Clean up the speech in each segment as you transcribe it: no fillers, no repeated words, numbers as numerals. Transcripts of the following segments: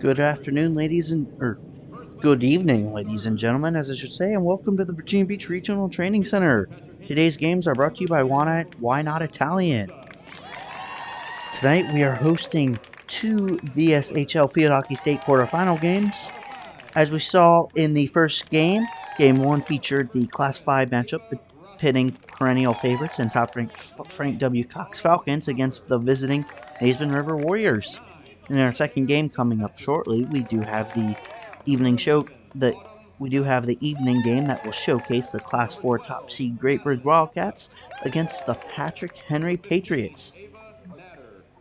Good afternoon, good evening, ladies and gentlemen, as I should say, and welcome to the Virginia Beach Regional Training Center. Today's games are brought to you by Why Not Italian. Tonight we are hosting two VSHL Field Hockey State quarterfinal games. As we saw in the first game, Game 1 featured the Class 5 matchup pitting perennial favorites and top-ranked Frank W. Cox Falcons against the visiting Hazeman River Warriors. In our second game coming up shortly, we do have the evening game that will showcase the Class 4 top seed Great Bridge Wildcats against the Patrick Henry Patriots.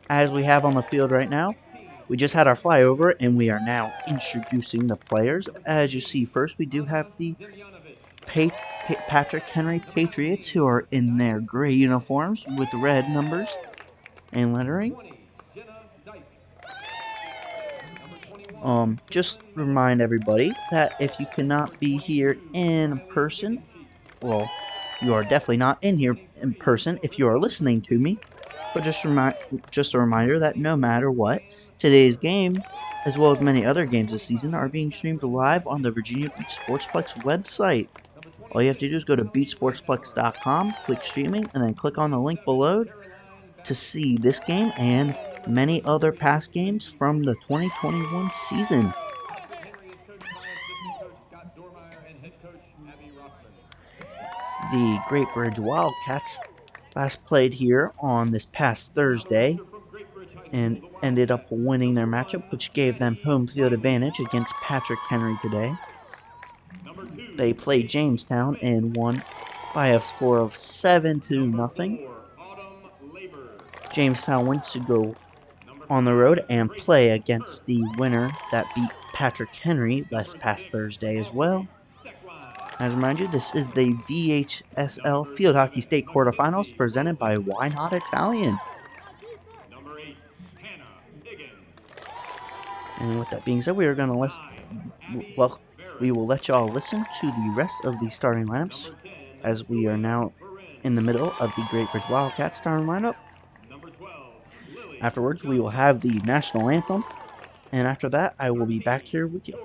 As we have on the field right now, we just had our flyover and we are now introducing the players. As you see, first we do have the Patrick Henry Patriots, who are in their gray uniforms with red numbers and lettering. Just remind everybody that if you cannot be here in person, well, you are definitely not in here in person if you are listening to me. But just a reminder that no matter what, today's game, as well as many other games this season, are being streamed live on the Virginia Beach Sportsplex website. All you have to do is go to beachsportsplex.com, click streaming, and then click on the link below to see this game and many other past games from the 2021 season. The Great Bridge Wildcats last played here on this past Thursday and ended up winning their matchup, which gave them home field advantage against Patrick Henry today. They played Jamestown and won by a score of 7-0. Jamestown went to go on the road and play against the winner that beat Patrick Henry last past Thursday as well. I remind you, this is the VHSL Field Hockey State quarterfinals presented by Why Not Italian. And with that being said, we will let y'all listen to the rest of the starting lineups as we are now in the middle of the Great Bridge Wildcats starting lineup. Afterwards, we will have the national anthem, and after that, I will be back here with you.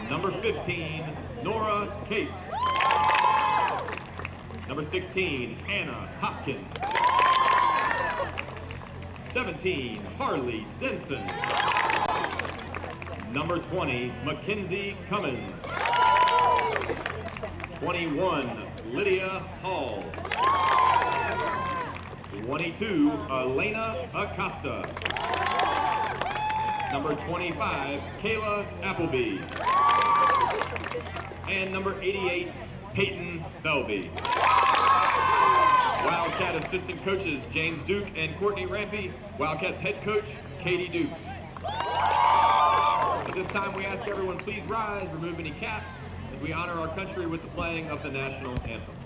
Number 15, Nora Capes. Number 16, Anna Hopkins. 17, Harley Denson. Number 20, Mackenzie Cummins. 21, Lydia Hall. 22, Elena Acosta. Number 25, Kayla Appleby. And number 88, Peyton Belby. Wildcat assistant coaches James Duke and Courtney Rampy. Wildcats head coach Katie Duke. At this time, we ask everyone please rise, remove any caps, as we honor our country with the playing of the national anthem.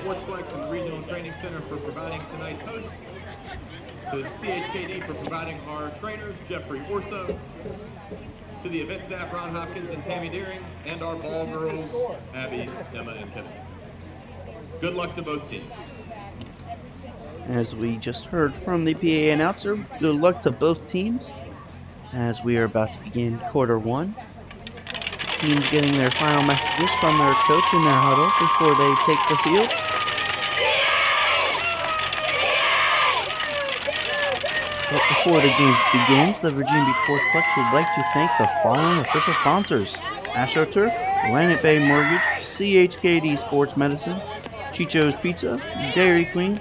Sportsplex and the Regional Training Center for providing tonight's host. to CHKD for providing our trainers, Jeffrey Orso, to the event staff, Ron Hopkins and Tammy Deering, and our ball girls, Abby, Emma, and Kevin. Good luck to both teams. As we just heard from the PA announcer, good luck to both teams as we are about to begin quarter one. Teams getting their final messages from their coach in their huddle before they take the field. But before the game begins, the Virginia Beach Sportsplex would like to thank the following official sponsors: AstroTurf, Atlantic Bay Mortgage, CHKD Sports Medicine, Chicho's Pizza, Dairy Queen,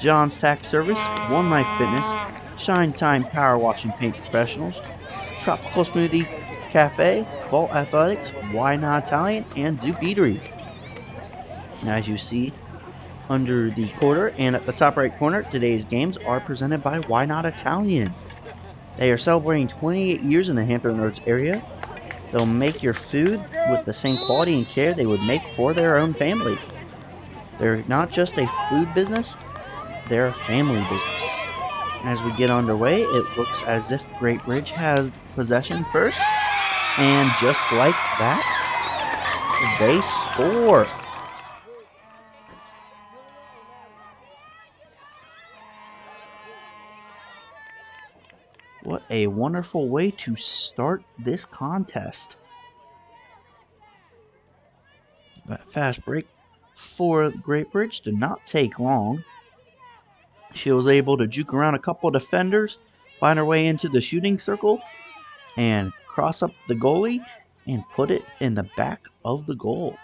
John's Tax Service, One Life Fitness, Shine Time Power Washing Paint Professionals, Tropical Smoothie Cafe, Vault Athletics, Why Not Italian, and Zoop Eatery. As you see under the quarter and at the top right corner, today's games are presented by Why Not Italian. They are celebrating 28 years in the Hampton Roads area. They'll make your food with the same quality and care they would make for their own family. They're not just a food business, they're a family business. As we get underway, it looks as if Great Bridge has possession first, and just like that, they score. What a wonderful way to start this contest. That fast break for Great Bridge did not take long. She was able to juke around a couple defenders, find her way into the shooting circle, and cross up the goalie and put it in the back of the goal.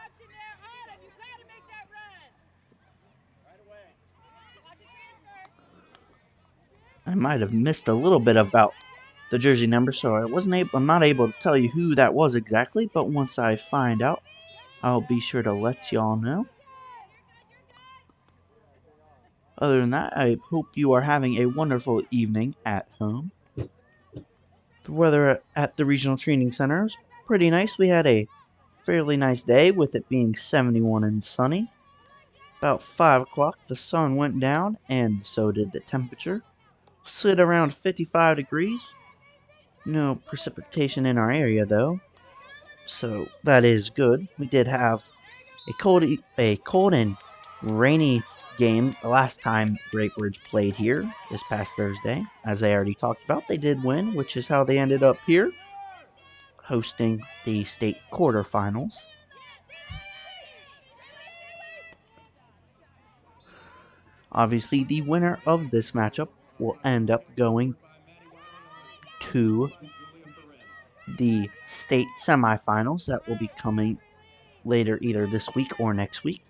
I might have missed a little bit about the jersey number, so I'm not able to tell you who that was exactly, but once I find out, I'll be sure to let y'all know. Other than that, I hope you are having a wonderful evening at home. The weather at the Regional Training Center is pretty nice. We had a fairly nice day with it being 71 and sunny. About 5 o'clock, the sun went down, and so did the temperature. Slid around 55 degrees. No precipitation in our area, though, so that is good. We did have a cold and rainy game the last time Great Bridge played here this past Thursday. As I already talked about, they did win, which is how they ended up here, hosting the state quarterfinals. Obviously, the winner of this matchup will end up going to the state semifinals that will be coming later either this week or next week.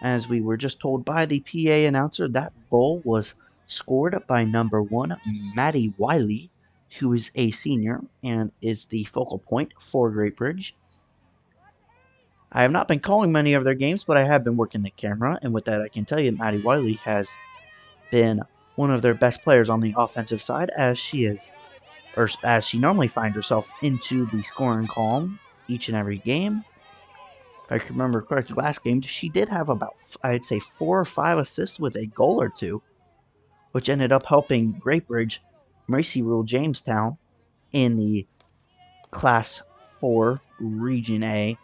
As we were just told by the PA announcer, that goal was scored by number 1, Maddie Wiley, who is a senior and is the focal point for Great Bridge. I have not been calling many of their games, but I have been working the camera, and with that I can tell you Maddie Wiley has been one of their best players on the offensive side, as she normally finds herself into the scoring column each and every game. If I can remember correctly, last game, she did have about, I'd say, 4 or 5 assists with a goal or two, which ended up helping Great Bridge mercy rule Jamestown in the Class 4 Region A,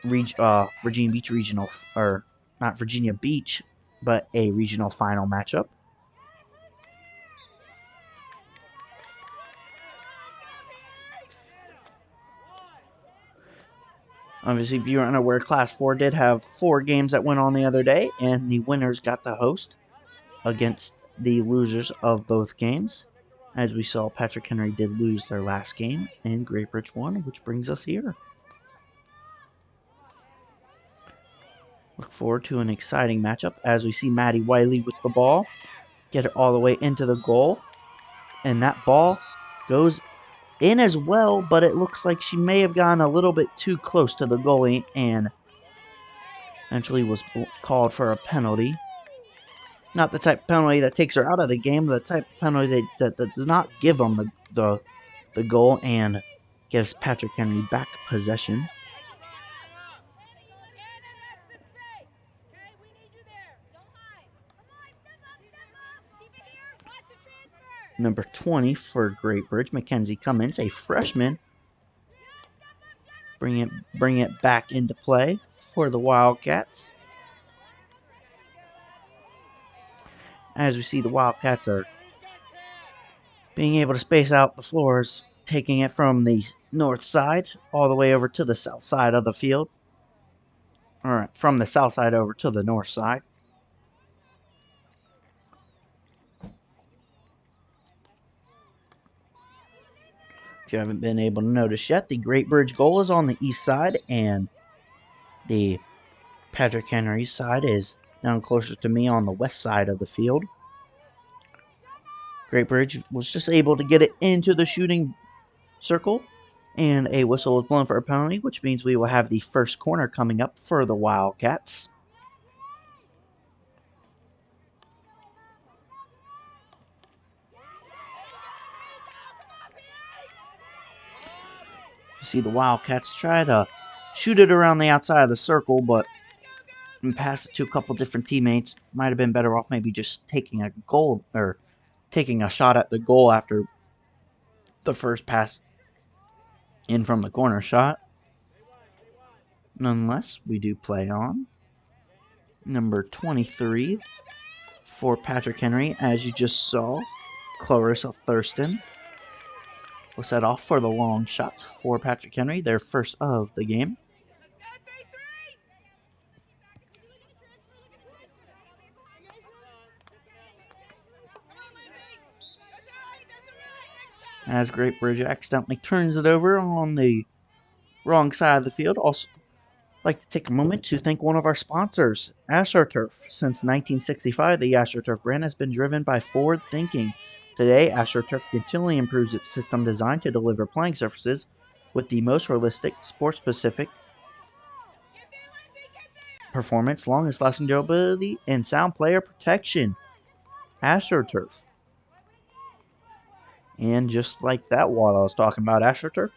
Virginia Beach Regional, or not Virginia Beach, but a regional final matchup. Obviously, if you're unaware, Class 4 did have 4 games that went on the other day, and the winners got the host against the losers of both games. As we saw, Patrick Henry did lose their last game, and Great Bridge won, which brings us here. Look forward to an exciting matchup as we see Maddie Wiley with the ball, get it all the way into the goal, and that ball goes in as well, but it looks like she may have gotten a little bit too close to the goalie and eventually was called for a penalty. Not the type of penalty that takes her out of the game, the type of penalty that does not give them the goal and gives Patrick Henry back possession. Number 20 for Great Bridge, Mackenzie Cummins, a freshman. Bring it back into play for the Wildcats. As we see, the Wildcats are being able to space out the floors, taking it from the north side all the way over to the south side of the field. Or from the south side over to the north side. If you haven't been able to notice yet, the Great Bridge goal is on the east side, and the Patrick Henry side is down closer to me on the west side of the field. Great Bridge was just able to get it into the shooting circle, and a whistle was blown for a penalty, which means we will have the first corner coming up for the Wildcats. You see the Wildcats try to shoot it around the outside of the circle, but pass it to a couple different teammates. Might have been better off maybe just taking a goal or taking a shot at the goal after the first pass in from the corner shot. Nonetheless, we do play on. Number 23 for Patrick Henry, as you just saw, Clarissa Thurston will set off for the long shot for Patrick Henry, their first of the game. As Great Bridge accidentally turns it over on the wrong side of the field. Also, I'd like to take a moment to thank one of our sponsors, AstroTurf. Since 1965, the AstroTurf brand has been driven by forward thinking. Today, AstroTurf continually improves its system designed to deliver playing surfaces with the most realistic, sport-specific performance, longest-lasting durability, and sound player protection. AstroTurf. And just like that, while I was talking about AstroTurf,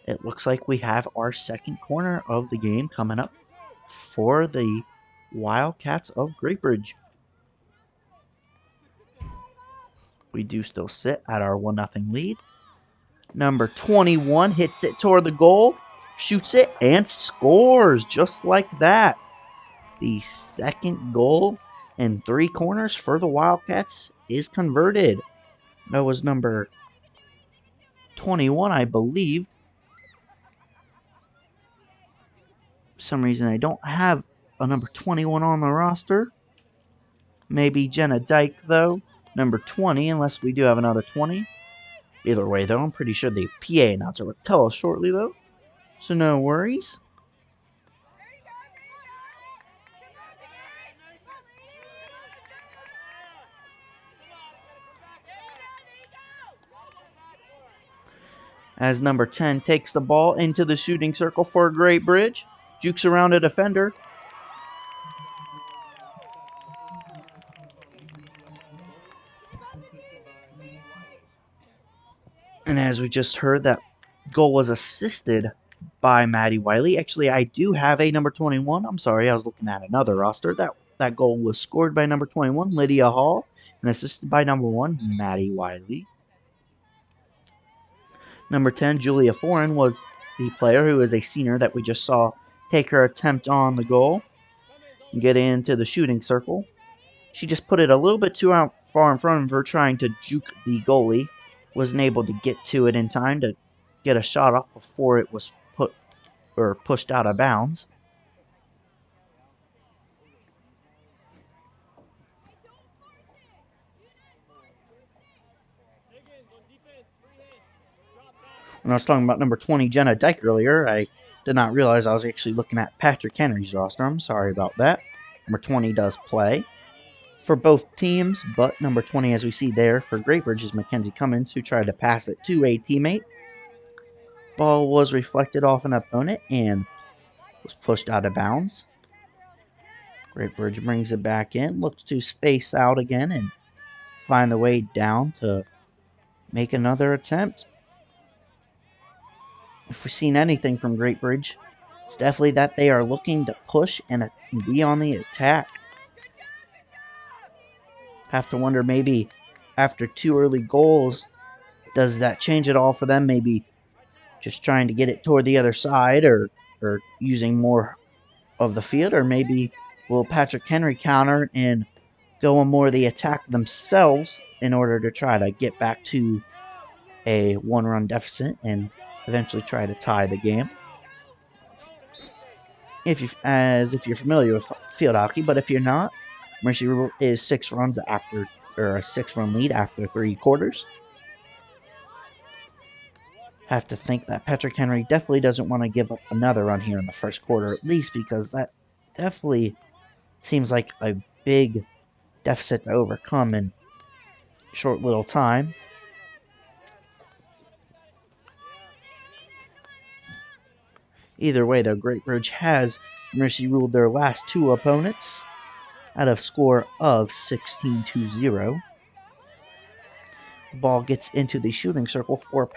it looks like we have our second corner of the game coming up for the Wildcats of Great Bridge. We do still sit at our 1-0 lead. Number 21 hits it toward the goal, shoots it, and scores just like that. The second goal in 3 corners for the Wildcats is converted. That was number 21, I believe. For some reason, I don't have a number 21 on the roster. Maybe Jenna Dyke, though. Number 20, unless we do have another 20. Either way, though, I'm pretty sure the PA announcer will tell us shortly, though. So no worries. As number 10 takes the ball into the shooting circle for Great Bridge. Jukes around a defender. And as we just heard, that goal was assisted by Maddie Wiley. Actually, I do have a number 21. I'm sorry, I was looking at another roster. That goal was scored by number 21, Lydia Hall, and assisted by number 1, Maddie Wiley. Number 10, Julia Foran, was the player who is a senior that we just saw take her attempt on the goal and get into the shooting circle. She just put it a little bit too far in front of her, trying to juke the goalie. Wasn't able to get to it in time to get a shot off before it was pushed out of bounds. When I was talking about number 20, Jenna Dyke, earlier, I did not realize I was actually looking at Patrick Henry's roster. I'm sorry about that. Number 20 does play for both teams, but number 20, as we see there, for Great Bridge is Mackenzie Cummins, who tried to pass it to a teammate. Ball was reflected off an opponent and was pushed out of bounds. Great Bridge brings it back in, looks to space out again and find the way down to make another attempt. If we've seen anything from Great Bridge, it's definitely that they are looking to push and be on the attack. Have to wonder maybe after 2 early goals, does that change at all for them? Maybe just trying to get it toward the other side, or using more of the field, or maybe will Patrick Henry counter and go on more of the attack themselves in order to try to get back to a 1-run deficit and eventually try to tie the game. If you're familiar with field hockey, but if you're not, Mercy Rule is 6 runs after, or a 6-run lead after 3 quarters. Have to think that Patrick Henry definitely doesn't want to give up another run here in the first quarter, at least, because that definitely seems like a big deficit to overcome in short little time. Either way, though, Great Bridge has Mercy ruled their last 2 opponents at a score of 16-0. The ball gets into the shooting circle for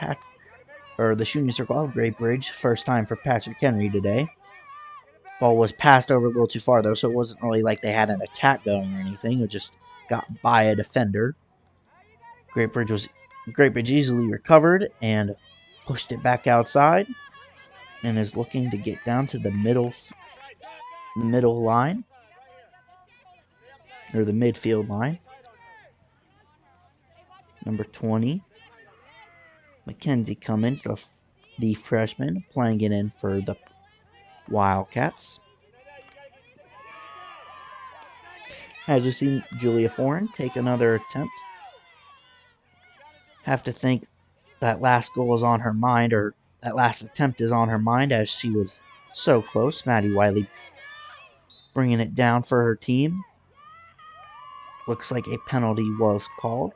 the shooting circle of Great Bridge. First time for Patrick Henry today. Ball was passed over a little too far, though, so it wasn't really like they had an attack going or anything. It just got by a defender. Great Bridge easily recovered and pushed it back outside, and is looking to get down to the middle line, or the midfield line. Number 20, Mackenzie Cummins, the freshman, playing it in for the Wildcats. As we see Julia Foran take another attempt. Have to think that last goal is on her mind, or that last attempt is on her mind, as she was so close. Maddie Wiley bringing it down for her team. Looks like a penalty was called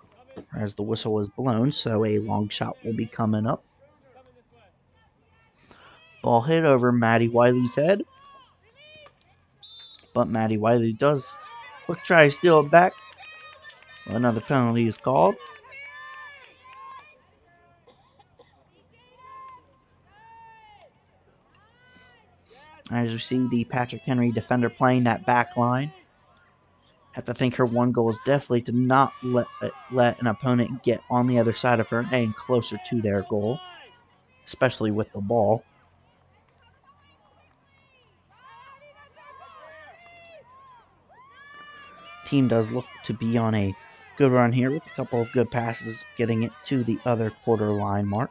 as the whistle was blown, so a long shot will be coming up. Ball hit over Maddie Wiley's head, but Maddie Wiley does try to steal it back. Another penalty is called. As you see the Patrick Henry defender playing that back line. Have to think her one goal is definitely to not let an opponent get on the other side of her and closer to their goal, especially with the ball. Team does look to be on a good run here with a couple of good passes, getting it to the other quarter line mark.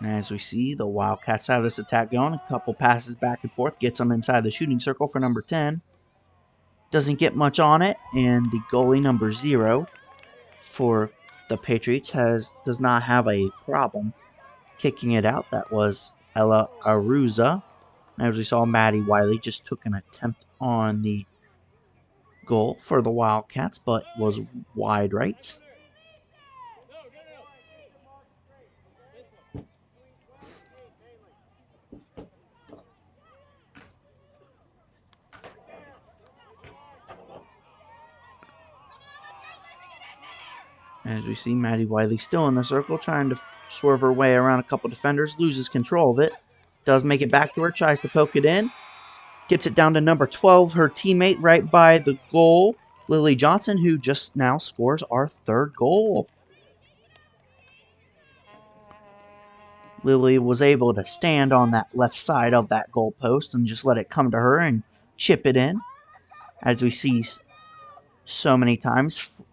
As we see, the Wildcats have this attack going. A couple passes back and forth. Gets them inside the shooting circle for number 10. Doesn't get much on it. And the goalie, number 0, for the Patriots does not have a problem kicking it out. That was Ella Aruza. As we saw, Maddie Wiley just took an attempt on the goal for the Wildcats, but was wide right. As we see, Maddie Wiley still in the circle, trying to swerve her way around a couple defenders. Loses control of it. Does make it back to her. Tries to poke it in. Gets it down to number 12, her teammate right by the goal, Lily Johnson, who just now scores our 3rd goal. Lily was able to stand on that left side of that goal post and just let it come to her and chip it in. As we see so many times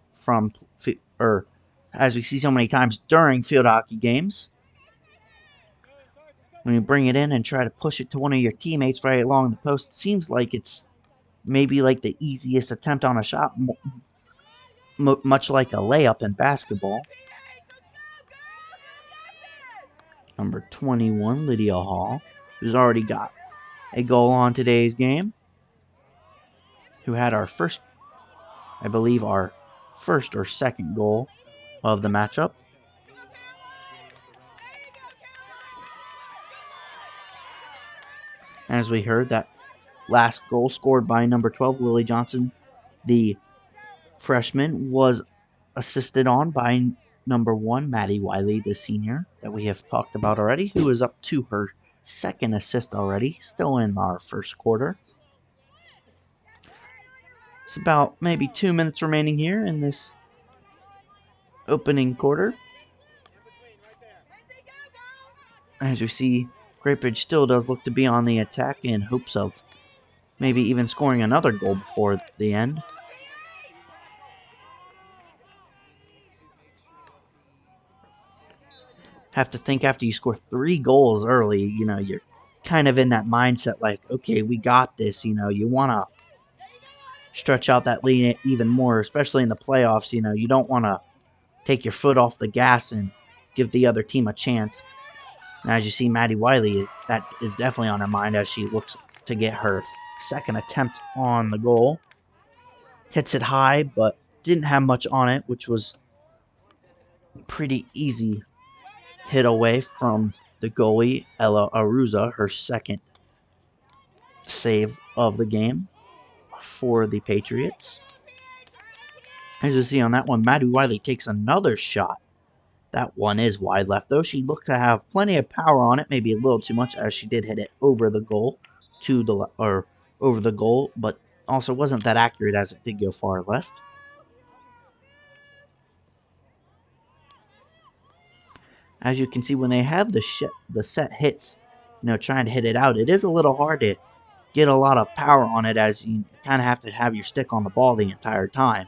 during field hockey games, when you bring it in and try to push it to one of your teammates right along the post, it seems like it's maybe like the easiest attempt on a shot, much like a layup in basketball. Number 21, Lydia Hall, who's already got a goal on today's game, who had our first or second goal of the matchup. As we heard, that last goal scored by number 12, Lily Johnson, the freshman, was assisted on by number 1, Maddie Wiley, the senior, that we have talked about already, who is up to her second assist already, still in our first quarter. It's about maybe 2 minutes remaining here in this opening quarter. As we see, Great Bridge still does look to be on the attack in hopes of maybe even scoring another goal before the end. Have to think after you score 3 goals early, you're kind of in that mindset like, okay, we got this. You want to stretch out that lead even more, especially in the playoffs. You don't want to take your foot off the gas and give the other team a chance. And as you see, Maddie Wiley, that is definitely on her mind as she looks to get her second attempt on the goal. Hits it high, but didn't have much on it, which was pretty easy hit away from the goalie, Ella Aruza, her second save of the game for the Patriots. As you see on that one, Maddie Wiley takes another shot. That one is wide left, though. She looked to have plenty of power on it, maybe a little too much, as she did hit it over the goal, but also wasn't that accurate as it did go far left. As you can see, when they have the set hits, trying to hit it out, it is a little hard to get a lot of power on it, as you kind of have to have your stick on the ball the entire time.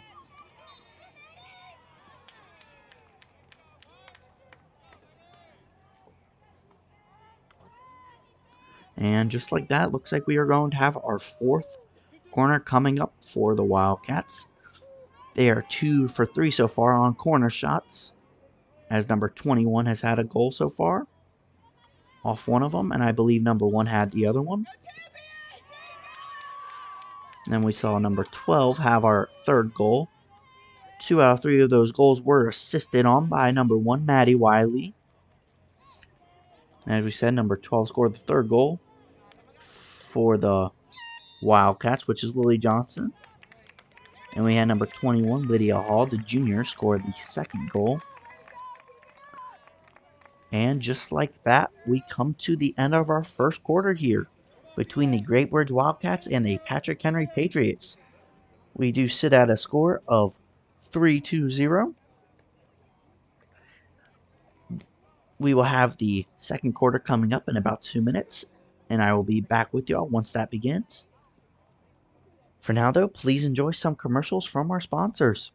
And just like that, looks like we are going to have our fourth corner coming up for the Wildcats. They are 2 for 3 so far on corner shots, as number 21 has had a goal so far off one of them, and I believe number 1 had the other one. And then we saw number 12 have our third goal. 2 out of 3 of those goals were assisted on by number 1, Maddie Wiley. As we said, number 12 scored the third goal for the Wildcats, which is Lily Johnson. And we had number 21, Lydia Hall, the junior, score the second goal. And just like that, we come to the end of our first quarter here between the Great Bridge Wildcats and the Patrick Henry Patriots. We do sit at a score of 3-0. We will have the second quarter coming up in about 2 minutes, and I will be back with y'all once that begins. For now, though, please enjoy some commercials from our sponsors.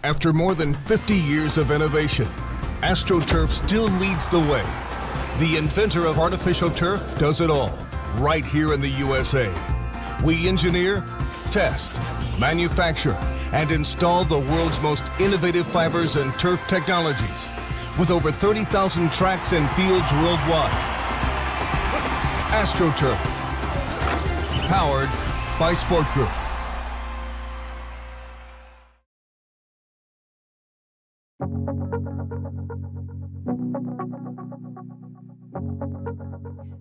After more than 50 years of innovation, AstroTurf still leads the way. The inventor of artificial turf does it all, right here in the USA. We engineer, test, manufacture, and install the world's most innovative fibers and turf technologies, with over 30,000 tracks and fields worldwide. AstroTurf, powered by Sport Group.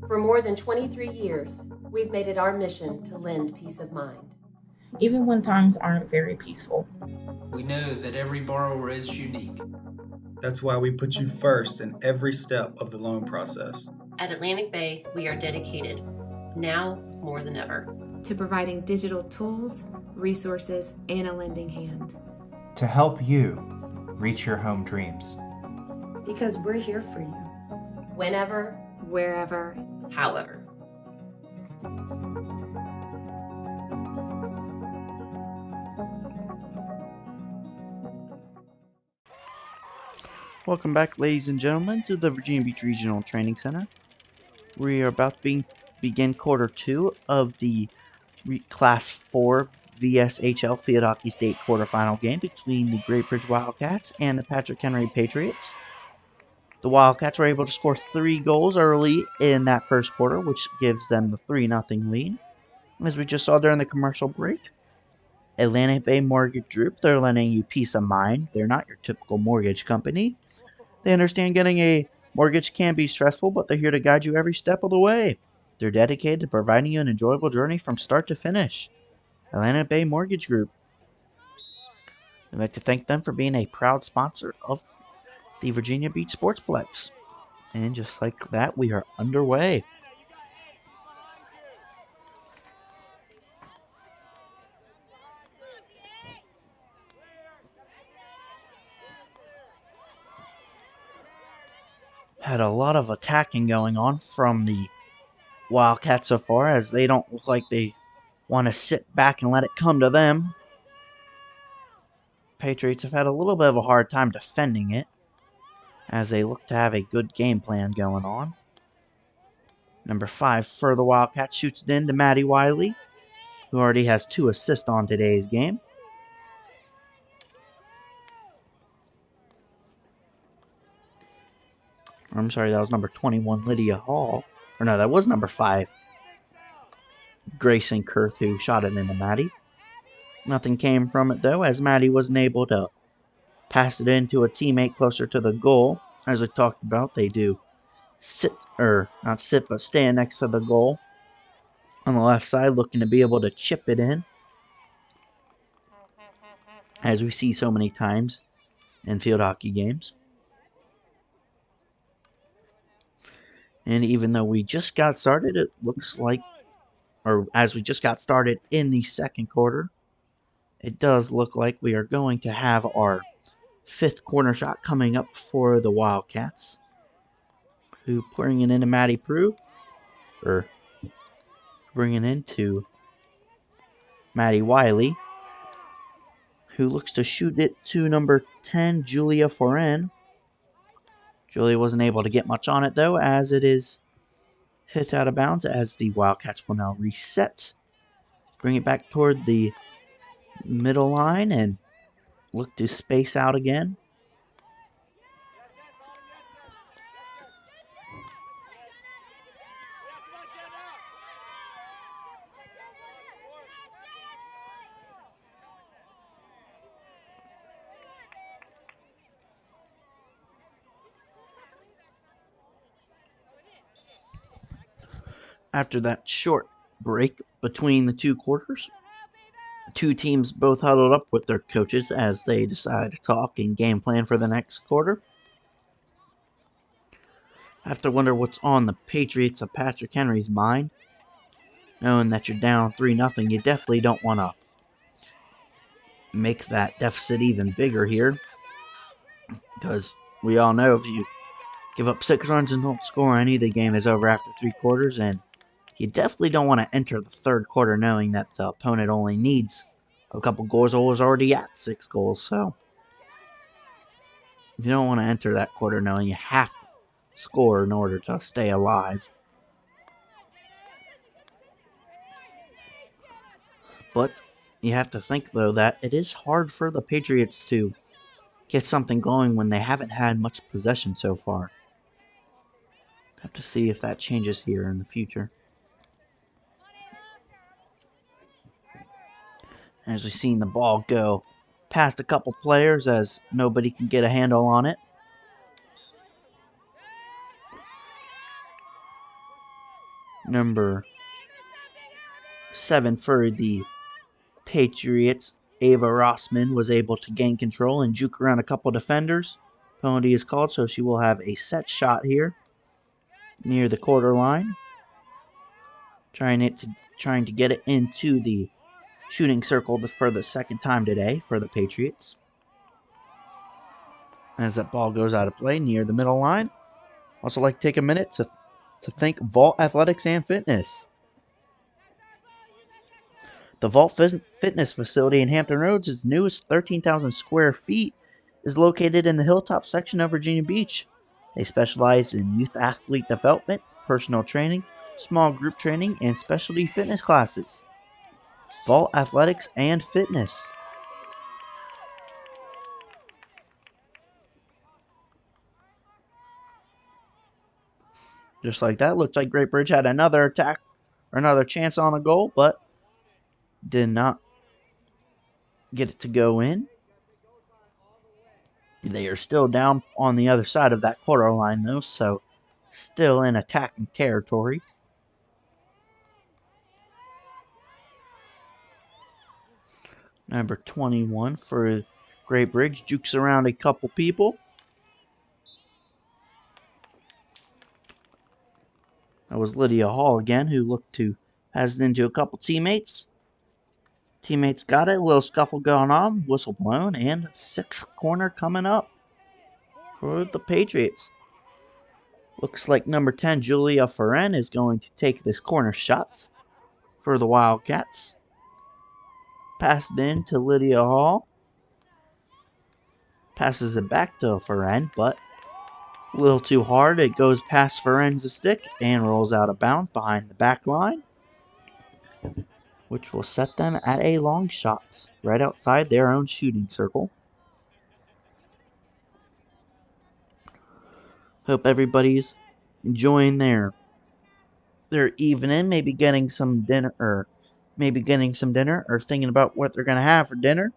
For more than 23 years, we've made it our mission to lend peace of mind. Even when times aren't very peaceful. We know that every borrower is unique. That's why we put you first in every step of the loan process. At Atlantic Bay, we are dedicated, now more than ever, to providing digital tools, resources, and a lending hand. To help you reach your home dreams. Because we're here for you. Whenever, wherever, however. Welcome back, ladies and gentlemen, to the Virginia Beach Regional Training Center. We are about to begin quarter 2 of the Class 4 VSHL Field Hockey State quarterfinal game between the Great Bridge Wildcats and the Patrick Henry Patriots. The Wildcats were able to score 3 goals early in that first quarter, which gives them the 3-0 lead. As we just saw during the commercial break, Atlantic Bay Mortgage Group, they're lending you peace of mind. They're not your typical mortgage company. They understand getting a mortgage can be stressful, but they're here to guide you every step of the way. They're dedicated to providing you an enjoyable journey from start to finish. Atlantic Bay Mortgage Group. We'd like to thank them for being a proud sponsor of the Virginia Beach Sportsplex. And just like that, we are underway. Had a lot of attacking going on from the Wildcats so far, as they don't look like they want to sit back and let it come to them. Patriots have had a little bit of a hard time defending it, as they look to have a good game plan going on. Number 5 for the Wildcats shoots it in to Maddie Wiley, who already has 2 assists on today's game. I'm sorry, that was number 21, Lydia Hall. Or no, that was number 5, Grayson Kurth, who shot it into Maddie. Nothing came from it, though, as Maddie wasn't able to pass it into a teammate closer to the goal. As we talked about, they do not sit, but stand next to the goal on the left side, looking to be able to chip it in, as we see so many times in field hockey games. And even though we just got started, it looks like, or as we just got started in the second quarter, it does look like we are going to have our 5th corner shot coming up for the Wildcats, who bringing into Maddie Prue, or bringing into Maddie Wiley, who looks to shoot it to number 10, Julia Foren. Julia wasn't able to get much on it, though, as it is hit out of bounds, as the Wildcats will now reset. Bring it back toward the middle line and look to space out again. After that short break between the 2 quarters, 2 teams both huddled up with their coaches as they decide to talk and game plan for the next quarter. I have to wonder what's on the Patriots of Patrick Henry's mind. Knowing that you're down 3-0, you definitely don't want to make that deficit even bigger here, because we all know if you give up 6 runs and don't score any, the game is over after 3 quarters, and you definitely don't want to enter the 3rd quarter knowing that the opponent only needs a couple goals or was already at 6 goals. So you don't want to enter that quarter knowing you have to score in order to stay alive. But you have to think, though, that it is hard for the Patriots to get something going when they haven't had much possession so far. Have to see if that changes here in the future. As we've seen the ball go past a couple players as nobody can get a handle on it. Number 7 for the Patriots, Ava Rossman, was able to gain control and juke around a couple defenders. Penalty is called, so she will have a set shot here near the quarter line. Trying to get it into the shooting circle for the 2nd time today for the Patriots. As that ball goes out of play near the middle line. Also like to take a minute to thank Vault Athletics and Fitness. The Vault Fitness facility in Hampton Roads, its newest 13,000 square feet, is located in the Hilltop section of Virginia Beach. They specialize in youth athlete development, personal training, small group training, and specialty fitness classes. Vault Athletics and Fitness. Just like that, looked like Great Bridge had another attack or another chance on a goal, but did not get it to go in. They are still down on the other side of that quarter line, though, so still in attacking territory. Number 21 for Great Bridge jukes around a couple people. That was Lydia Hall again, who looked to pass it into a couple teammates. Teammates got it. A little scuffle going on. Whistle blown. And sixth corner coming up for the Patriots. Looks like number 10, Julia Ferren, is going to take this corner shot for the Wildcats. Passed in to Lydia Hall. Passes it back to Ferren, but a little too hard. It goes past Feren's stick and rolls out of bounds behind the back line, which will set them at a long shot right outside their own shooting circle. Hope everybody's enjoying their evening, maybe getting some dinner or thinking about what they're going to have for dinner.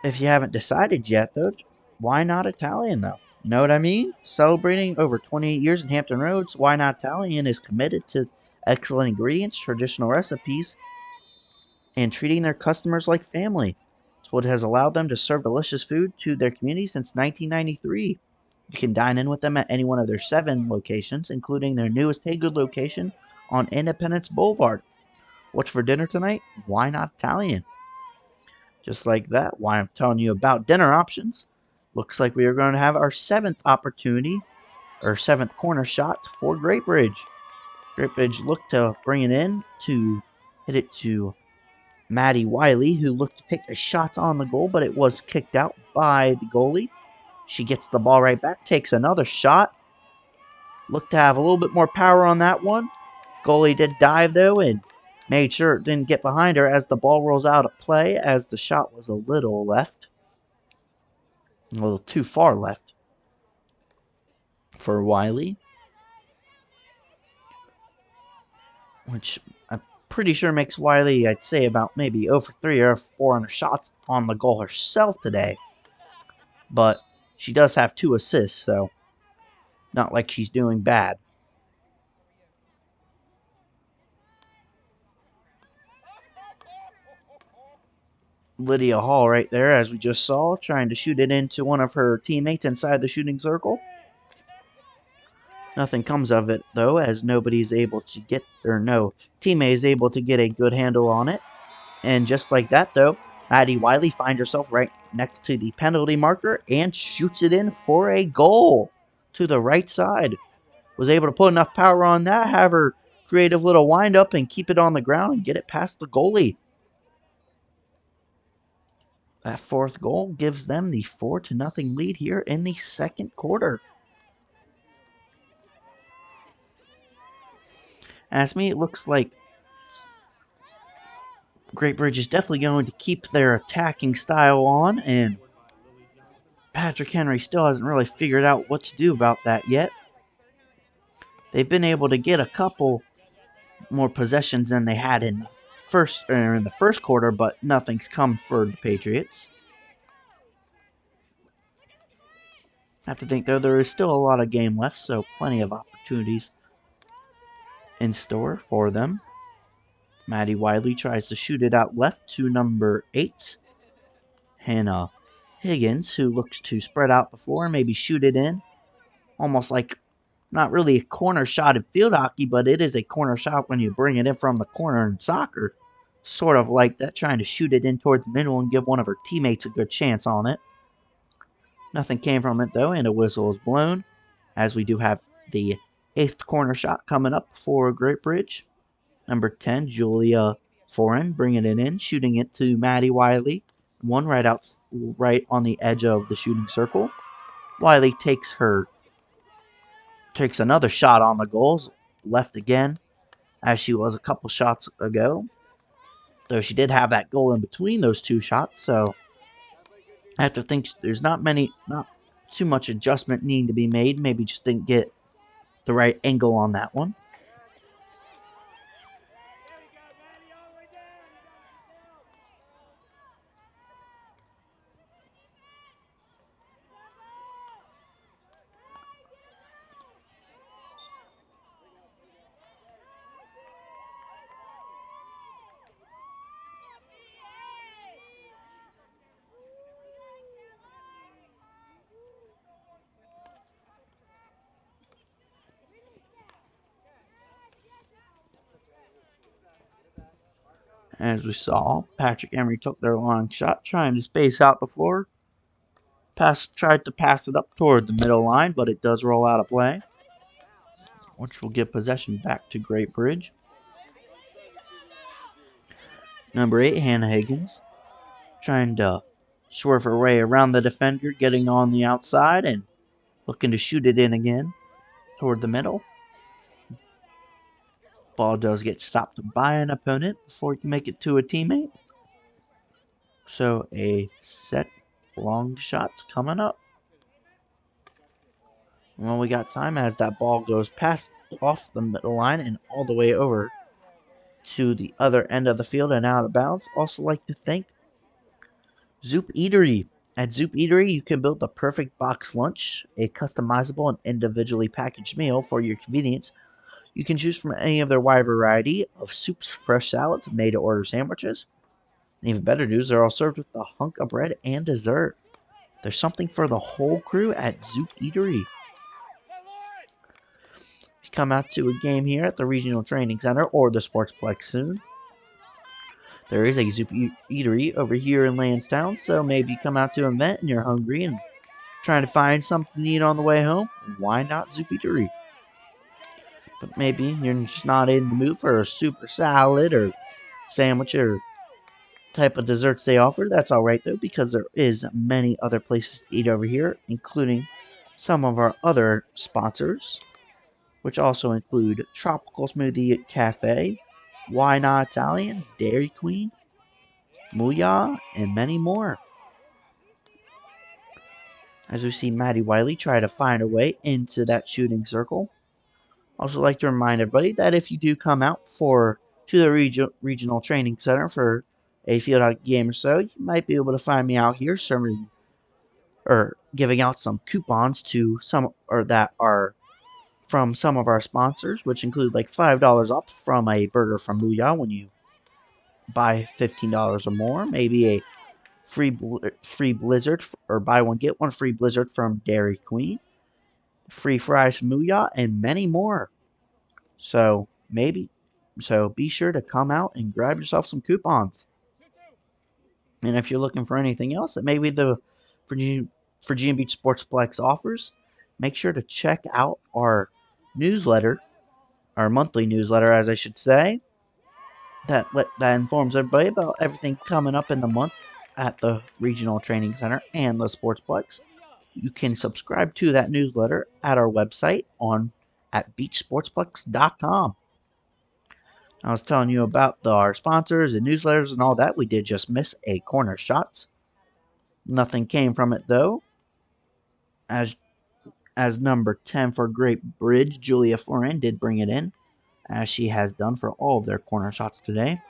If you haven't decided yet, though, why not Italian, though? Know what I mean? Celebrating over 28 years in Hampton Roads, Why Not Italian is committed to excellent ingredients, traditional recipes, and treating their customers like family. It's what has allowed them to serve delicious food to their community since 1993. You can dine in with them at any one of their 7 locations, including their newest Hey Good location on Independence Boulevard. What's for dinner tonight? Why not Italian? Just like that, why I'm telling you about dinner options. Looks like we are going to have our 7th opportunity, or 7th corner shot for Great Bridge. Great Bridge looked to bring it in to hit it to Maddie Wiley, who looked to take a shot on the goal, but it was kicked out by the goalie. She gets the ball right back, takes another shot. Looked to have a little bit more power on that one. Goalie did dive, though, and made sure it didn't get behind her as the ball rolls out of play, as the shot was a little left. A little too far left for Wiley, which I'm pretty sure makes Wiley, I'd say, about maybe 0 for 3 or 4 on her shots on the goal herself today. But she does have 2 assists, so not like she's doing bad. Lydia Hall right there, as we just saw, trying to shoot it into one of her teammates inside the shooting circle. Nothing comes of it, though, as nobody's able to get, or no teammate is able to get a good handle on it. And just like that, though, Maddie Wiley finds herself right next to the penalty marker and shoots it in for a goal to the right side. Was able to put enough power on that, have her creative little wind-up and keep it on the ground and get it past the goalie. That 4th goal gives them the 4-0 lead here in the 2nd quarter. As me, it looks like Great Bridge is definitely going to keep their attacking style on, and Patrick Henry still hasn't really figured out what to do about that yet. They've been able to get a couple more possessions than they had in the first quarter, but nothing's come for the Patriots. I have to think, though, there is still a lot of game left, so plenty of opportunities in store for them. Maddie Wiley tries to shoot it out left to number 8, Hannah Higgins, who looks to spread out the floor and maybe shoot it in. Almost like, not really a corner shot in field hockey, but it is a corner shot when you bring it in from the corner in soccer. Sort of like that, trying to shoot it in towards the middle and give one of her teammates a good chance on it. Nothing came from it, though, and a whistle is blown, as we do have the 8th corner shot coming up for Great Bridge. Number 10, Julia Foran, bringing it in, shooting it to Maddie Wiley. One right on the edge of the shooting circle. Wiley takes another shot on the goals, left again, as she was a couple shots ago. Though she did have that goal in between those 2 shots, so I have to think there's not too much adjustment needing to be made. Maybe just didn't get the right angle on that one. As we saw, Patrick Emery took their long shot, trying to space out the floor. Tried to pass it up toward the middle line, but it does roll out of play, which will give possession back to Great Bridge. Number 8, Hannah Higgins, trying to swerve her way around the defender, getting on the outside and looking to shoot it in again toward the middle. Ball does get stopped by an opponent before he can make it to a teammate. So a set long shot's coming up. Well, we got time as that ball goes past off the middle line and all the way over to the other end of the field and out of bounds. Also like to thank Zoop Eatery. At Zoop Eatery, you can build the perfect box lunch, a customizable and individually packaged meal for your convenience. You can choose from any of their wide variety of soups, fresh salads, made-to-order sandwiches. And even better news, they're all served with a hunk of bread and dessert. There's something for the whole crew at Zoop Eatery. If you come out to a game here at the Regional Training Center or the Sportsplex soon, there is a Zoop Eatery over here in Lansdowne, so maybe you come out to an event and you're hungry and trying to find something to eat on the way home. Why not Zoop Eatery? But maybe you're just not in the mood for a soup or salad or sandwich or type of desserts they offer. That's alright though, because there is many other places to eat over here, including some of our other sponsors, which also include Tropical Smoothie Cafe, Why Not Italian, Dairy Queen, Mooyah, and many more. As we see Maddie Wiley try to find a way into that shooting circle. Also like to remind everybody that if you do come out to the Regional Training Center for a field hockey game or so, you might be able to find me out here serving or giving out some coupons to that are from some of our sponsors, which include like $5 off from a burger from Mooyah when you buy $15 or more. Maybe a free blizzard or buy one get one free blizzard from Dairy Queen, free fries from Mooyah, and many more. So be sure to come out and grab yourself some coupons. And if you're looking for anything else that maybe the Virginia Beach Sportsplex offers, make sure to check out our newsletter, our monthly newsletter, as I should say, that informs everybody about everything coming up in the month at the Regional Training Center and the Sportsplex. You can subscribe to that newsletter at our website at beachsportsplex.com. I was telling you about our sponsors and newsletters and all that. We did just miss a corner shots. Nothing came from it though. As number 10 for Great Bridge, Julia Foran did bring it in, as she has done for all of their corner shots today.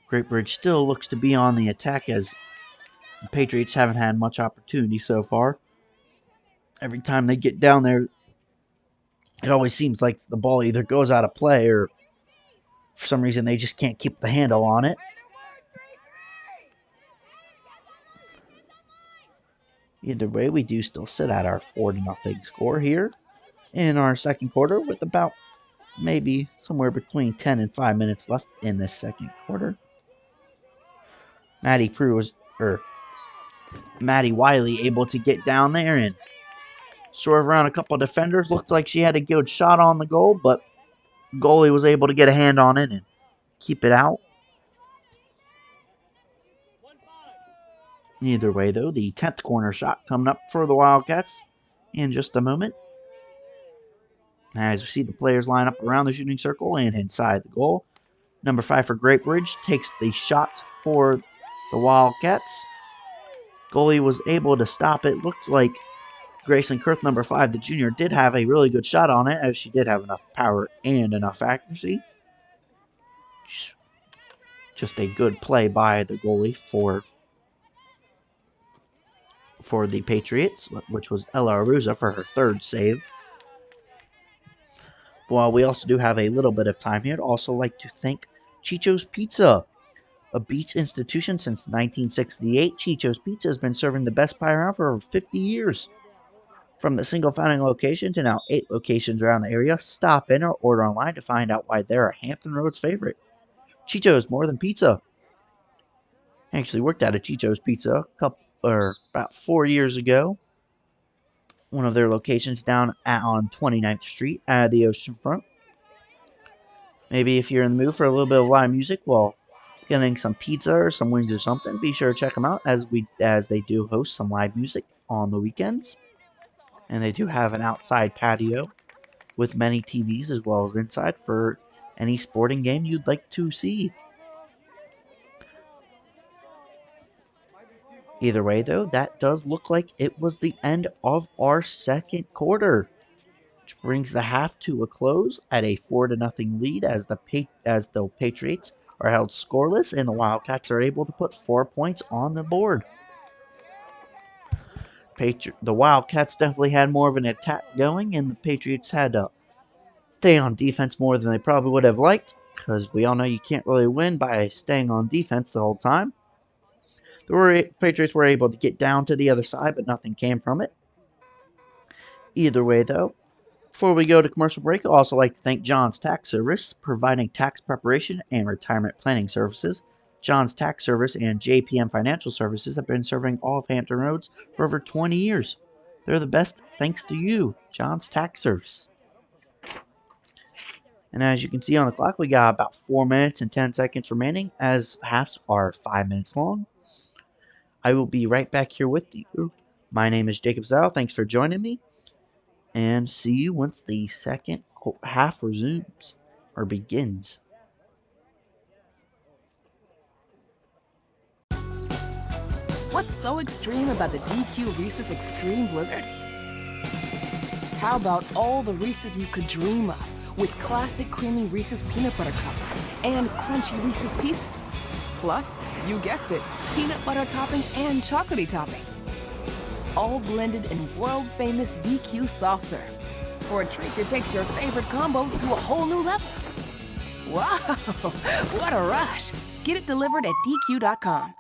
Great Bridge still looks to be on the attack as the Patriots haven't had much opportunity so far. Every time they get down there, it always seems like the ball either goes out of play or for some reason they just can't keep the handle on it. Either way, we do still sit at our 4-0 score here in our second quarter with about maybe somewhere between 10 and 5 minutes left in this second quarter. Maddie Wiley able to get down there and swerve around a couple of defenders. Looked like she had a good shot on the goal, but goalie was able to get a hand on it and keep it out. Either way, though, the 10th corner shot coming up for the Wildcats in just a moment. As we see the players line up around the shooting circle and inside the goal. Number 5 for Great Bridge takes the shot for the Wildcats. Goalie was able to stop it. Looked like Grayson Kurth, number 5, the junior, did have a really good shot on it, as she did have enough power and enough accuracy. Just a good play by the goalie for the Patriots, which was Ella Aruza for her 3rd save. Well, we also do have a little bit of time here. I'd also like to thank Chicho's Pizza, a Beach institution since 1968. Chicho's Pizza has been serving the best pie around for over 50 years. From the single founding location to now 8 locations around the area, stop in or order online to find out why they're a Hampton Roads favorite. Chicho's, more than pizza. I actually worked at a Chicho's Pizza about 4 years ago. One of their locations down on 29th Street at the oceanfront. Maybe if you're in the mood for a little bit of live music while getting some pizza or some wings or something, be sure to check them out as they do host some live music on the weekends. And they do have an outside patio with many TVs as well as inside for any sporting game you'd like to see. Either way, though, that does look like it was the end of our second quarter, which brings the half to a close at a 4-0 lead as the Patriots are held scoreless and the Wildcats are able to put 4 points on the board. The Wildcats definitely had more of an attack going, and the Patriots had to stay on defense more than they probably would have liked, because we all know you can't really win by staying on defense the whole time. The Patriots were able to get down to the other side, but nothing came from it. Either way, though, before we go to commercial break, I'd also like to thank John's Tax Service, providing tax preparation and retirement planning services. John's Tax Service and JPM Financial Services have been serving all of Hampton Roads for over 20 years. They're the best thanks to you, John's Tax Service. And as you can see on the clock, we got about 4 minutes and 10 seconds remaining, as halves are 5 minutes long. I will be right back here with you. My name is Jacob Zell. Thanks for joining me. And see you once the second half resumes or begins. What's so extreme about the DQ Reese's Extreme Blizzard? How about all the Reese's you could dream of, with classic creamy Reese's peanut butter cups and crunchy Reese's Pieces? Plus, you guessed it, peanut butter topping and chocolatey topping. All blended in world-famous DQ soft serve, for a treat that takes your favorite combo to a whole new level. Wow, what a rush. Get it delivered at DQ.com.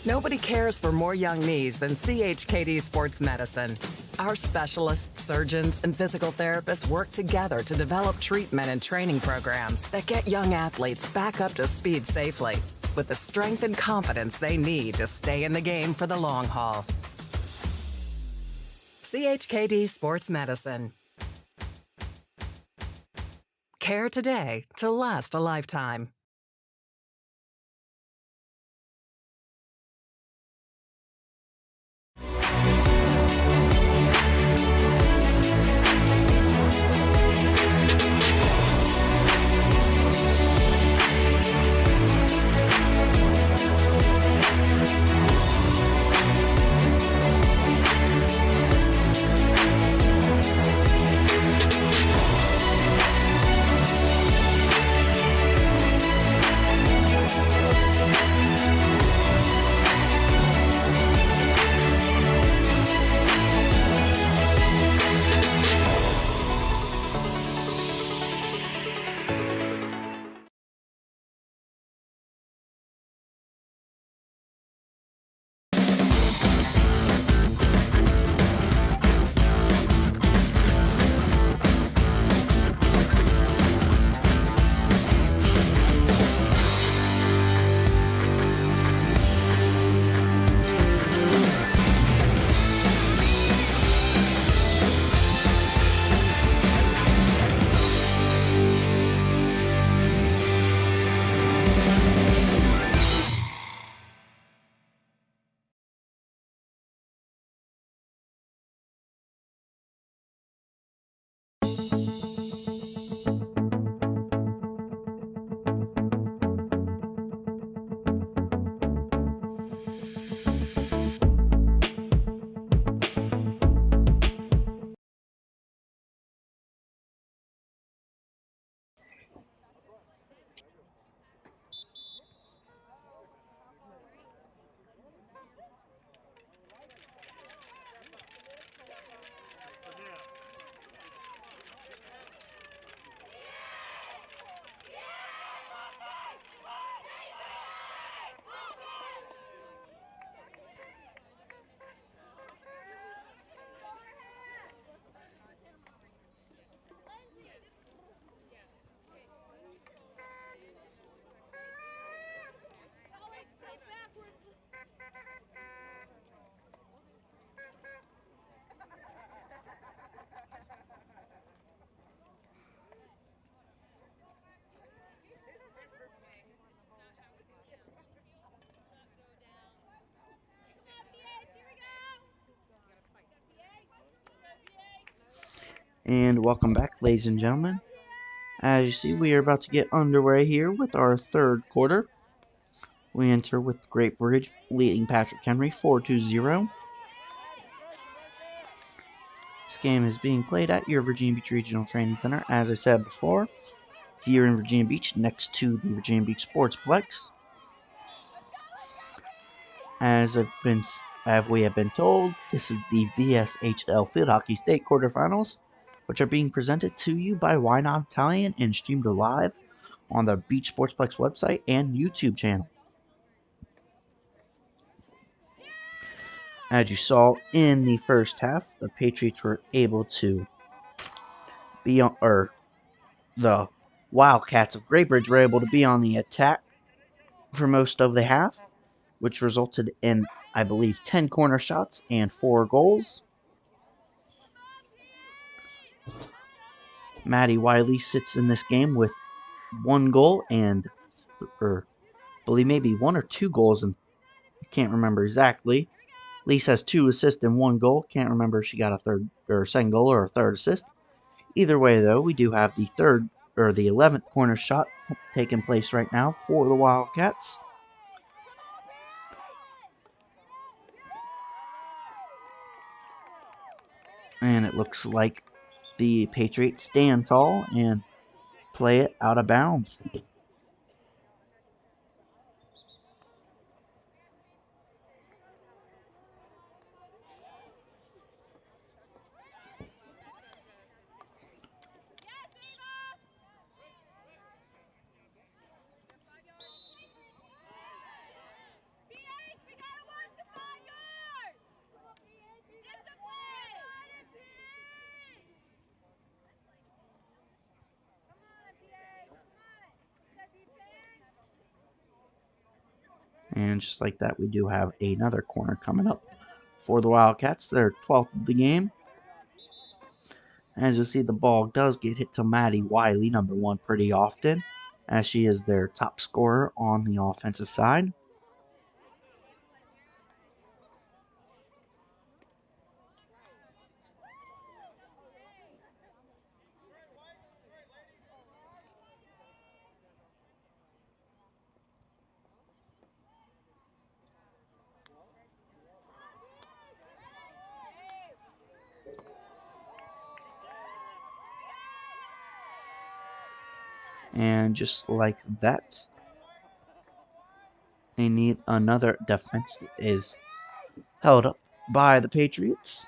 Nobody cares for more young knees than CHKD Sports Medicine. Our specialists, surgeons, and physical therapists work together to develop treatment and training programs that get young athletes back up to speed safely with the strength and confidence they need to stay in the game for the long haul. CHKD Sports Medicine. Care today to last a lifetime. And welcome back, ladies and gentlemen. As you see, we are about to get underway here with our third quarter. We enter with Great Bridge leading Patrick Henry 4-0. This game is being played at your Virginia Beach Regional Training Center, as I said before, here in Virginia Beach, next to the Virginia Beach Sportsplex. As we have been told, this is the VSHL Field Hockey State quarterfinals, which are being presented to you by Why Not Italian and streamed live on the Beach Sportsplex website and YouTube channel. As you saw in the first half, the Patriots were able to be on, or the Wildcats of Great Bridge were able to be on the attack for most of the half, which resulted in, I believe, 10 corner shots and 4 goals. Maddie Wiley sits in this game with 1 goal and, or I believe maybe 1 or 2 goals, and I can't remember exactly. Lise has 2 assists and 1 goal. Can't remember if she got a third or second goal or a third assist. Either way, though, we do have the 11th corner shot taking place right now for the Wildcats. And it looks like the Patriots stand tall and play it out of bounds. And just like that, we do have another corner coming up for the Wildcats, their 12th of the game. As you'll see, the ball does get hit to Maddie Wiley, number 1, pretty often, as she is their top scorer on the offensive side. And just like that, they need another defense is held up by the Patriots.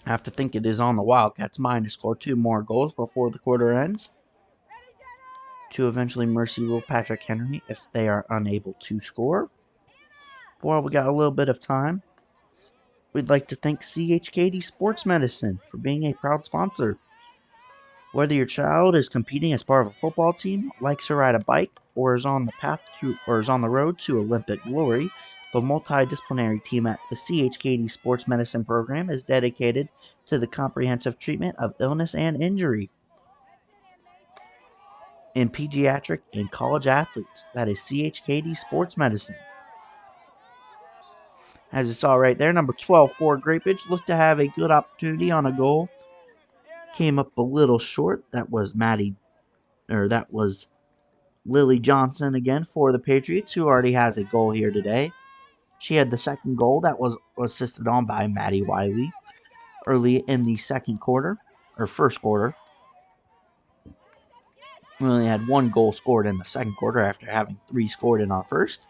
I have to think it is on the Wildcats' mind to score 2 more goals before the quarter ends, to eventually mercy rule Patrick Henry if they are unable to score. While we got a little bit of time, we'd like to thank CHKD Sports Medicine for being a proud sponsor. Whether your child is competing as part of a football team, likes to ride a bike, or is on the road to Olympic glory, the multidisciplinary team at the CHKD Sports Medicine program is dedicated to the comprehensive treatment of illness and injury in pediatric and college athletes. That is CHKD Sports Medicine. As you saw right there, number 12 for Great Bridge looked to have a good opportunity on a goal. Came up a little short. That was Lily Johnson again for the Patriots, who already has a goal here today. She had the second goal that was assisted on by Maddie Wiley early in the second quarter, or first quarter. We only had 1 goal scored in the second quarter after having 3 scored in our first.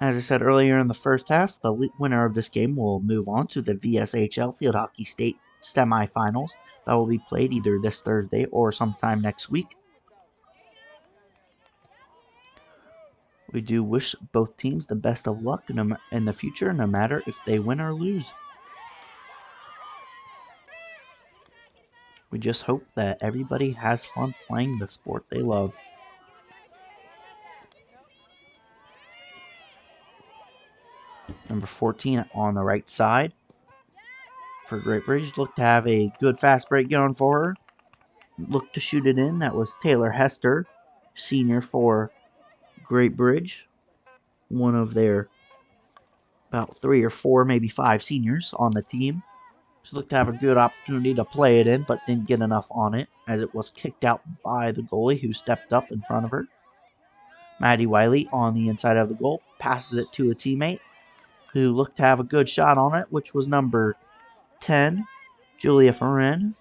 As I said earlier in the first half, the winner of this game will move on to the VSHL Field Hockey State semifinals that will be played either this Thursday or sometime next week. We do wish both teams the best of luck in the future, no matter if they win or lose. We just hope that everybody has fun playing the sport they love. Number 14 on the right side for Great Bridge. Looked to have a good fast break going for her. Looked to shoot it in. That was Taylor Hester, senior for Great Bridge. One of their about 3 or 4, maybe 5 seniors on the team. She looked to have a good opportunity to play it in, but didn't get enough on it, as it was kicked out by the goalie who stepped up in front of her. Maddie Wiley on the inside of the goal passes it to a teammate who looked to have a good shot on it, which was number 10, Julia Ferrin.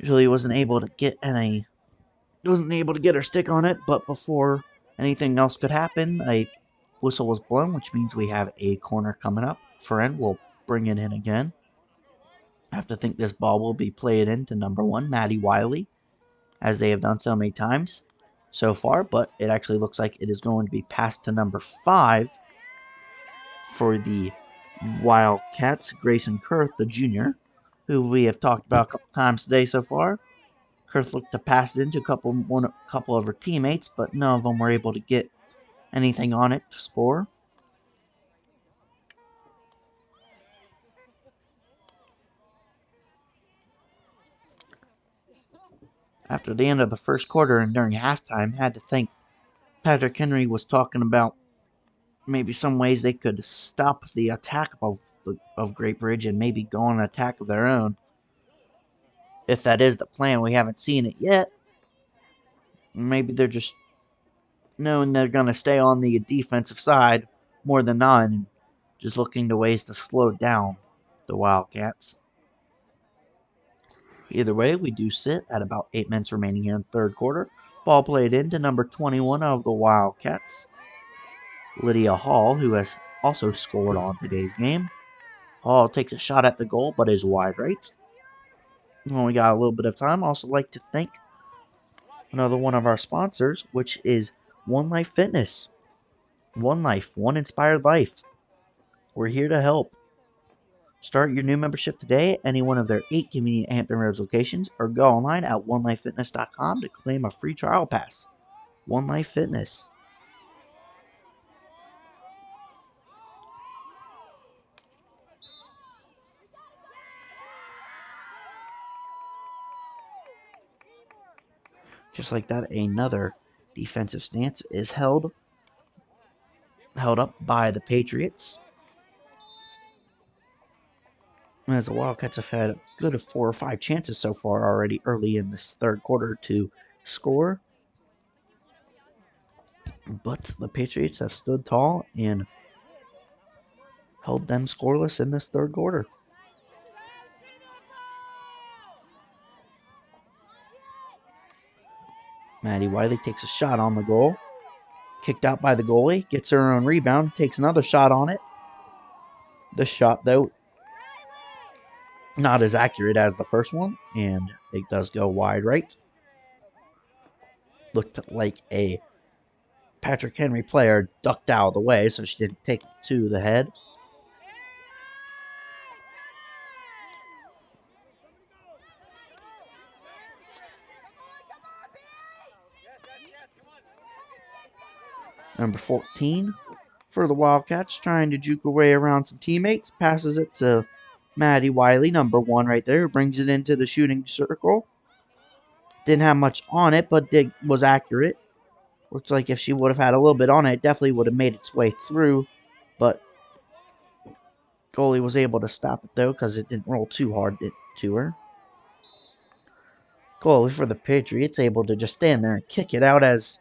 Julia wasn't able to get her stick on it, but before anything else could happen, a whistle was blown, which means we have a corner coming up. Ferrin will bring it in again. I have to think this ball will be played into number 1, Maddie Wiley, as they have done so many times so far, but it actually looks like it is going to be passed to number 5 for the Wildcats, Grayson Kurth, the junior, who we have talked about a couple times today so far. Kurth looked to pass it into a couple of her teammates, but none of them were able to get anything on it to score. After the end of the first quarter and during halftime, had to think Patrick Henry was talking about maybe some ways they could stop the attack of Great Bridge and maybe go on an attack of their own. If that is the plan, we haven't seen it yet. Maybe they're just knowing they're going to stay on the defensive side more than not and just looking to ways to slow down the Wildcats. Either way, we do sit at about 8 minutes remaining here in the third quarter. Ball played into number 21 of the Wildcats, Lydia Hall, who has also scored on today's game. Hall takes a shot at the goal, but is wide right. When we got a little bit of time, I also like to thank another one of our sponsors, which is One Life Fitness. One Life, one inspired life. We're here to help. Start your new membership today at any one of their 8 convenient Hampton Roads locations, or go online at onelifefitness.com to claim a free trial pass. One Life Fitness. Just like that, another defensive stance is held up by the Patriots. As the Wildcats have had a good 4 or 5 chances so far already early in this third quarter to score. But the Patriots have stood tall and held them scoreless in this third quarter. Maddie Wiley takes a shot on the goal. Kicked out by the goalie. Gets her own rebound. Takes another shot on it. The shot, though, not as accurate as the first one. And it does go wide right. Looked like a Patrick Henry player ducked out of the way, so she didn't take it to the head. Number 14 for the Wildcats, trying to juke her way around some teammates. Passes it to Maddie Wiley, number 1 right there, who brings it into the shooting circle. Didn't have much on it, but was accurate. Looks like if she would have had a little bit on it, it definitely would have made its way through. But goalie was able to stop it, though, because it didn't roll too hard to her. Goalie for the Patriots able to just stand there and kick it out, as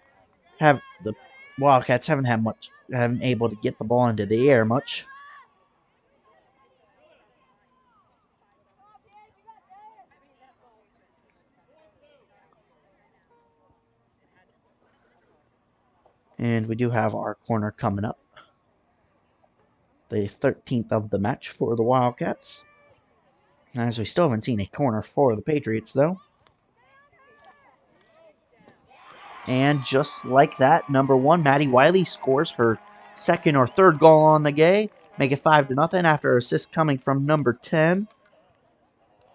have the Wildcats haven't able to get the ball into the air much. And we do have our corner coming up. The 13th of the match for the Wildcats. As we still haven't seen a corner for the Patriots, though. And just like that, number 1, Maddie Wiley scores her second or third goal on the game. Make it 5-0 after an assist coming from number 10,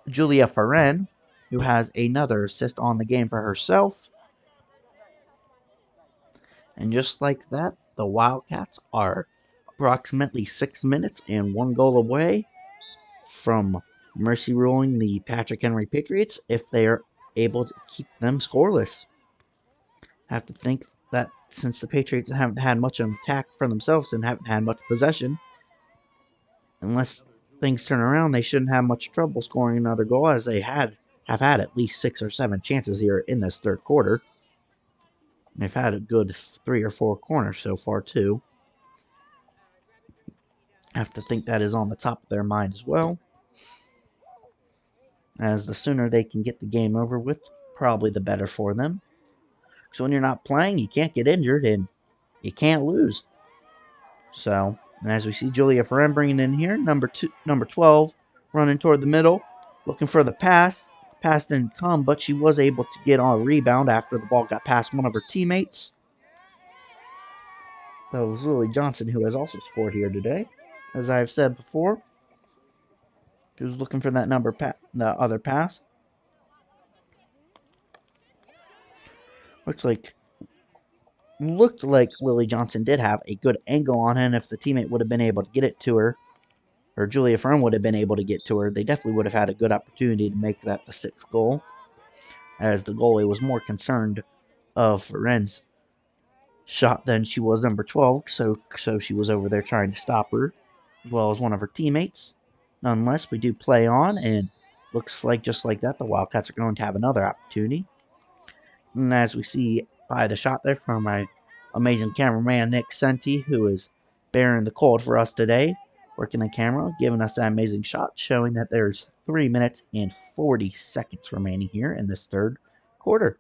Julia Ferrin, who has another assist on the game for herself. And just like that, the Wildcats are approximately 6 minutes and 1 goal away from mercy ruling the Patrick Henry Patriots if they are able to keep them scoreless. I have to think that since the Patriots haven't had much of an attack for themselves and haven't had much possession, unless things turn around, they shouldn't have much trouble scoring another goal, as they have had at least 6 or 7 chances here in this third quarter. They've had a good 3 or 4 corners so far, too. I have to think that is on the top of their mind as well, as the sooner they can get the game over with, probably the better for them. So when you're not playing, you can't get injured and you can't lose. So, as we see Julia Ferren bringing in here, number 12, running toward the middle, looking for the pass. Pass didn't come, but she was able to get on a rebound after the ball got past one of her teammates. That was Lily Johnson, who has also scored here today. As I've said before, he was looking for that the other pass. Looked like Lily Johnson did have a good angle on her, and if the teammate would have been able to get it to her, or Julia Fern would have been able to get to her, they definitely would have had a good opportunity to make that the 6th goal, as the goalie was more concerned of Feren's shot than she was number 12, so she was over there trying to stop her, as well as one of her teammates. Nonetheless, we do play on, and looks like just like that, the Wildcats are going to have another opportunity. And as we see by the shot there from my amazing cameraman, Nick Senti, who is bearing the cold for us today, working the camera, giving us that amazing shot, showing that there's 3 minutes and 40 seconds remaining here in this third quarter.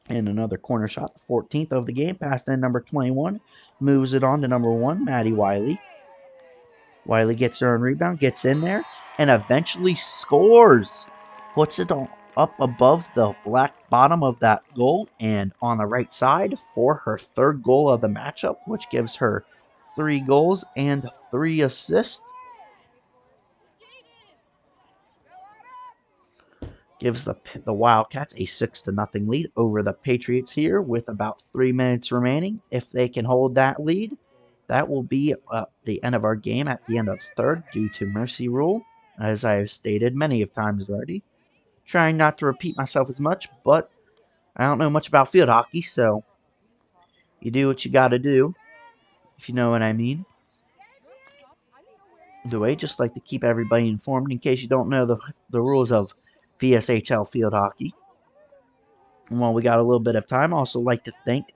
And another corner shot, the 14th of the game, passed in number 21, moves it on to number 1, Maddie Wiley. Wiley gets her own rebound, gets in there, and eventually scores. Puts it up above the black bottom of that goal and on the right side for her 3rd goal of the matchup, which gives her 3 goals and 3 assists. Gives the Wildcats a 6-0 lead over the Patriots here with about 3 minutes remaining. If they can hold that lead, that will be the end of our game at the end of the third due to mercy rule, as I have stated many of times already. Trying not to repeat myself as much, but I don't know much about field hockey, so you do what you gotta do, if you know what I mean. The way, just like to keep everybody informed in case you don't know the rules of VSHL field hockey. And while we got a little bit of time, I also like to thank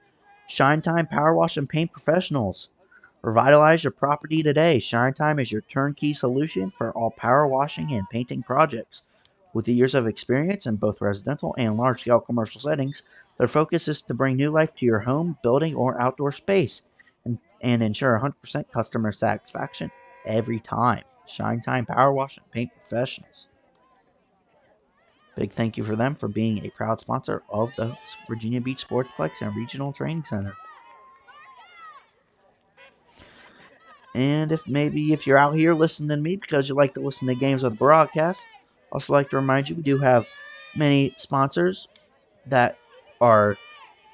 Shine Time Power Wash and Paint Professionals. Revitalize your property today. Shine Time is your turnkey solution for all power washing and painting projects. With years of experience in both residential and large-scale commercial settings, their focus is to bring new life to your home, building, or outdoor space and ensure 100% customer satisfaction every time. Shine Time Power Wash and Paint Professionals. Big thank you for them for being a proud sponsor of the Virginia Beach Sportsplex and Regional Training Center. And if you're out here listening to me because you like to listen to games with the broadcast, also like to remind you we do have many sponsors that are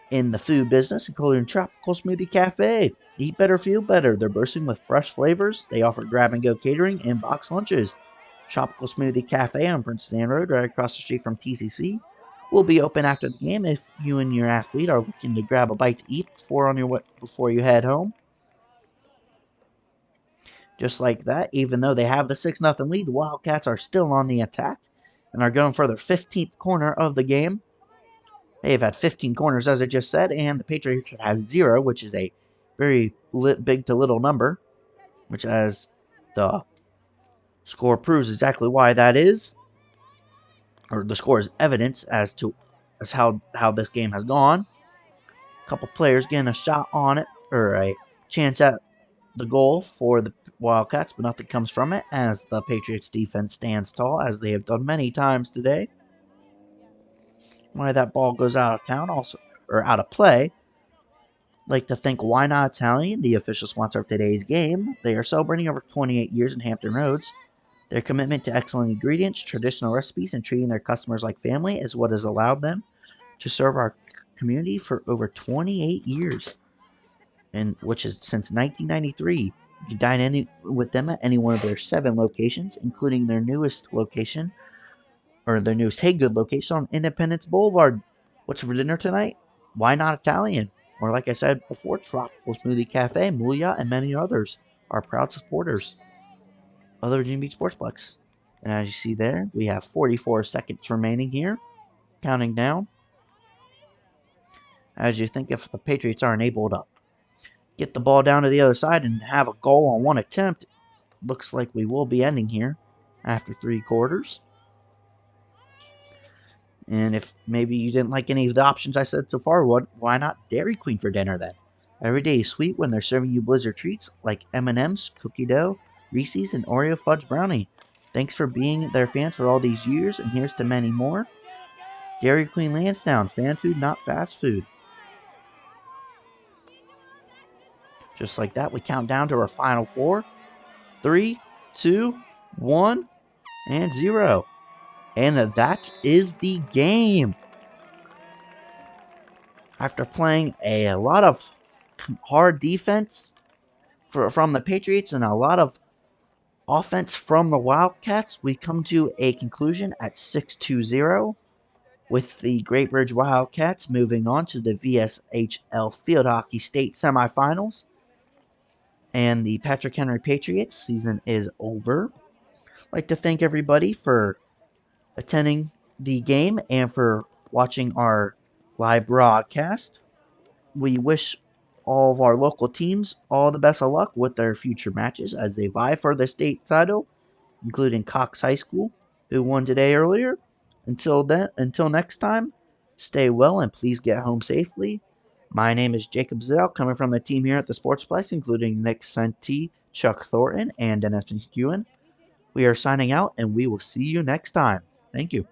in the food business, including Tropical Smoothie Cafe. Eat better, feel better. They're bursting with fresh flavors. They offer grab-and-go catering and box lunches. Tropical Smoothie Cafe on Prince Anne Road, right across the street from TCC, will be open after the game if you and your athlete are looking to grab a bite to eat before you head home. Just like that, even though they have the 6-0 lead, the Wildcats are still on the attack and are going for their 15th corner of the game. They've had 15 corners, as I just said, and the Patriots have 0, which is a very big to little number, which, as the score proves exactly why that is, or the score is evidence as how this game has gone. A couple players getting a shot on it, or a chance at the goal for the Wildcats, but nothing comes from it as the Patriots defense stands tall, as they have done many times today. Why that ball goes out of town, or out of play. Like to thank Why Not Italian, the official sponsor of today's game. They are celebrating over 28 years in Hampton Roads. Their commitment to excellent ingredients, traditional recipes, and treating their customers like family is what has allowed them to serve our community for over 28 years, and which is since 1993. You can dine with them at any one of their 7 locations, including their newest location, or their newest Hey Good location on Independence Boulevard. What's for dinner tonight? Why not Italian? Or like I said before, Tropical Smoothie Cafe, Mulia, and many others are proud supporters of the Virginia Beach Sportsplex. And as you see there, we have 44 seconds remaining here, counting down. As you think if the Patriots aren't able to get the ball down to the other side and have a goal on one attempt, looks like we will be ending here after 3 quarters. And if maybe you didn't like any of the options I said so far, why not Dairy Queen for dinner then? Every day is sweet when they're serving you Blizzard treats like M&M's, cookie dough, Reese's, and Oreo fudge brownie. Thanks for being their fans for all these years, and here's to many more. Dairy Queen Lansdowne, fan food, not fast food. Just like that, we count down to our final 4. 3, 2, 1, and 0. And that is the game. After playing a lot of hard defense from the Patriots and a lot of offense from the Wildcats, we come to a conclusion at 6-0, with the Great Bridge Wildcats moving on to the VSHL Field Hockey State semifinals. And the Patrick Henry Patriots season is over. I'd like to thank everybody for attending the game and for watching our live broadcast. We wish all of our local teams all the best of luck with their future matches as they vie for the state title, including Cox High School, who won today earlier. Until next time, stay well and please get home safely. My name is Jacob Zidell, coming from the team here at the Sportsplex, including Nick Senti, Chuck Thornton, and Dennis McEwen. We are signing out, and we will see you next time. Thank you.